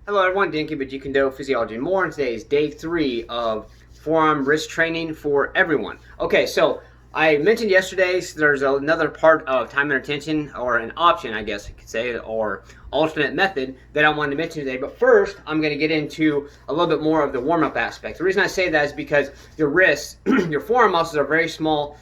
Hello everyone, Dinky with Jeet Physiology and more, and today is day 3 of forearm wrist training for everyone. Okay, so I mentioned yesterday there's another part of time and attention, or an option I guess I could say, or alternate method that I wanted to mention today. But first, I'm going to get into a little bit more of the warm-up aspect. The reason I say that is because your wrists, your forearm muscles are very small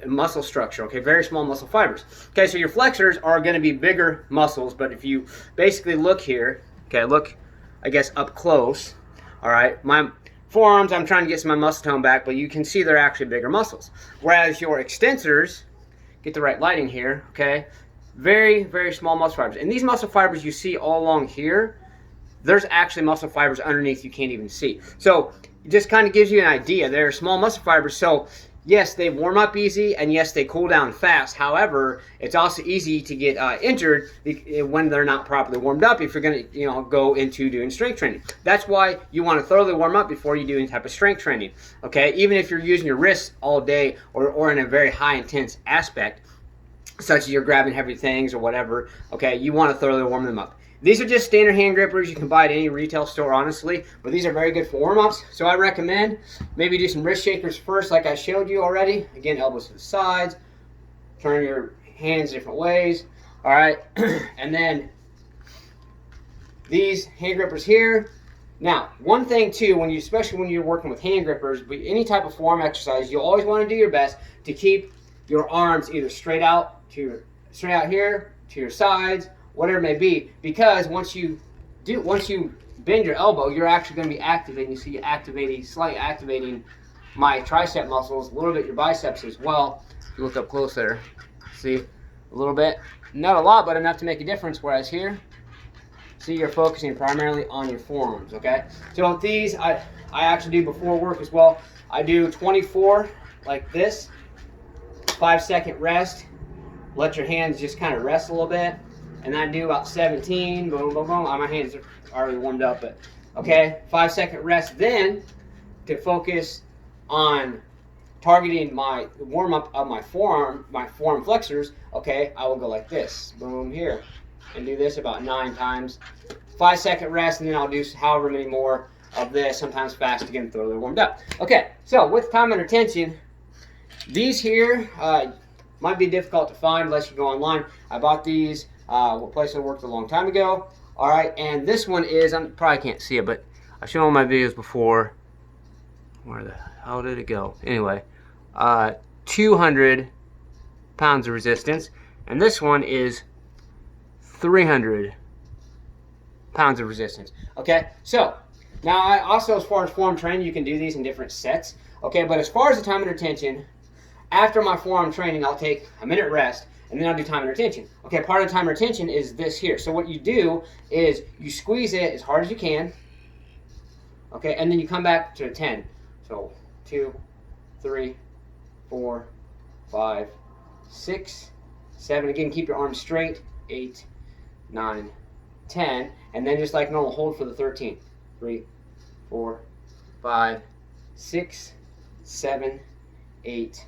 muscle structure, okay, very small muscle fibers. Okay, so your flexors are going to be bigger muscles, but if you basically look here, okay, look, I guess, up close. All right, my forearms, I'm trying to get some of my muscle tone back, but you can see they're actually bigger muscles. Whereas your extensors, get the right lighting here, okay, very, very small muscle fibers. And these muscle fibers you see all along here, there's actually muscle fibers underneath you can't even see. So it just kind of gives you an idea. They're small muscle fibers, so yes, they warm up easy, and yes, they cool down fast. However, it's also easy to get injured when they're not properly warmed up if you're going to go into doing strength training. That's why you want to thoroughly warm up before you do any type of strength training. Okay, even if you're using your wrists all day or in a very high intense aspect, such as you're grabbing heavy things or whatever, okay, you want to thoroughly warm them up. These are just standard hand grippers you can buy at any retail store, honestly, but these are very good for warm-ups. So I recommend maybe do some wrist shakers first, like I showed you already. Again, elbows to the sides, turn your hands different ways, all right? And then these hand grippers here. Now, one thing too, especially when you're working with hand grippers, but any type of forearm exercise, you always want to do your best to keep your arms either straight out here to your sides, whatever it may be, because once you bend your elbow, you're actually going to be activating. You see, slightly activating my tricep muscles, a little bit your biceps as well. If you look up close there, see a little bit, not a lot, but enough to make a difference. Whereas here, see, you're focusing primarily on your forearms. Okay, so with these, I actually do before work as well. I do 24 like this, 5-second rest. Let your hands just kind of rest a little bit. And I do about 17, boom, boom, boom. My hands are already warmed up, but okay, 5-second rest. Then to focus on targeting my warm up of my forearm flexors, okay, I will go like this, boom, here, and do this about 9 times. 5-second rest, and then I'll do however many more of this, sometimes fast to get them thoroughly warmed up. Okay, so with time under tension, these here might be difficult to find unless you go online. I bought these. A place I worked a long time ago. All right, and this one is, I probably can't see it, but I've shown on my videos before. Where the hell did it go? Anyway, 200 pounds of resistance, and this one is 300 pounds of resistance. Okay, so now I also, as far as forearm training, you can do these in different sets. Okay, but as far as the time under tension, after my forearm training, I'll take a minute rest, and then I'll do time under tension. Okay, part of time under tension is this here. So what you do is you squeeze it as hard as you can, okay, and then you come back to 10. So 2, 3, 4, 5, 6, 7. Again, keep your arms straight. 8, 9, 10. And then just like normal, hold for the 13. 3, 4, 5, 6, 7, 8,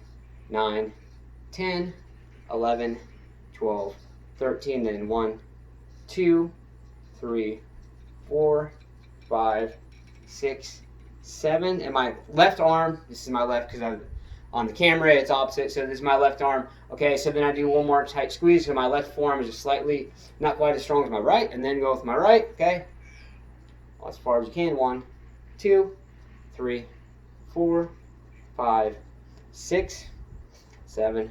9, 10, 11, 12, 13, then 1, 2, 3, 4, 5, 6, 7, and my left arm, this is my left because I'm on the camera, it's opposite, so this is my left arm. Okay, so then I do one more tight squeeze, so my left forearm is just slightly, not quite as strong as my right, and then go with my right, okay, as far as you can. 1, 2, 3, 4, 5, 6, 7,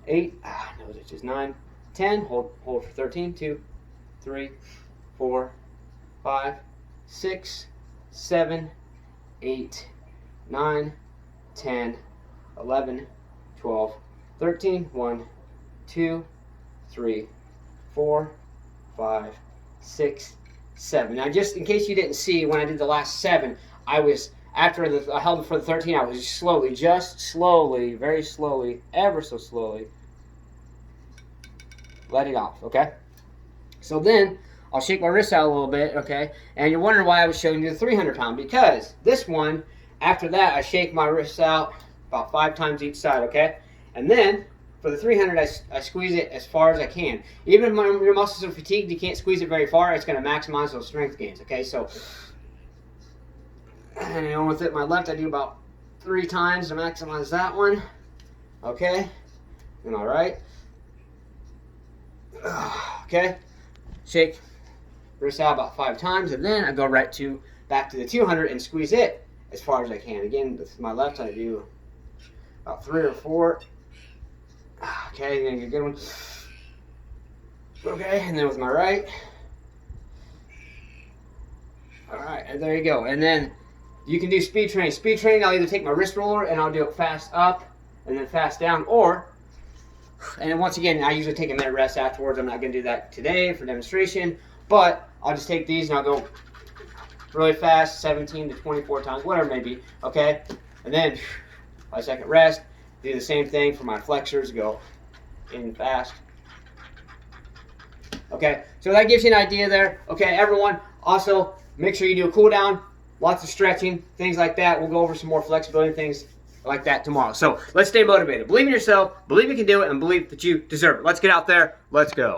8, no, it's just 9, 10, hold for 13, 2, 3, 4, 5, 6, 7, 8, 9, 10, 11, 12, 13, 1, 2, 3, 4, 5, 6, 7. Now, just in case you didn't see, when I did the last 7, I was, after I held it for the 13, I was just slowly, very slowly, ever so slowly, let it off, okay? So then, I'll shake my wrist out a little bit, okay? And you're wondering why I was showing you the 300 pound, because this one, after that, I shake my wrists out about 5 times each side, okay? And then, for the 300, I squeeze it as far as I can. Even if your muscles are fatigued, you can't squeeze it very far, it's going to maximize those strength gains, okay? So, and with it, my left, I do about 3 times to maximize that one, okay? And all right. Okay, shake wrist out about 5 times, and then I go back to the 200 and squeeze it as far as I can. Again, with my left, I do about 3 or 4. Okay, then get a good one. Okay, and then with my right. All right, and there you go. And then you can do speed training. Speed training, I'll either take my wrist roller and I'll do it fast up and then fast down, or, and then once again, I usually take a minute rest afterwards. I'm not going to do that today for demonstration, but I'll just take these and I'll go really fast, 17 to 24 times, whatever it may be, okay? And then 5-second rest. Do the same thing for my flexors, go in fast. Okay, so that gives you an idea there. Okay, everyone, also make sure you do a cool down, lots of stretching, things like that. We'll go over some more flexibility things like that tomorrow. So let's stay motivated. Believe in yourself, believe you can do it, and believe that you deserve it. Let's get out there. Let's go.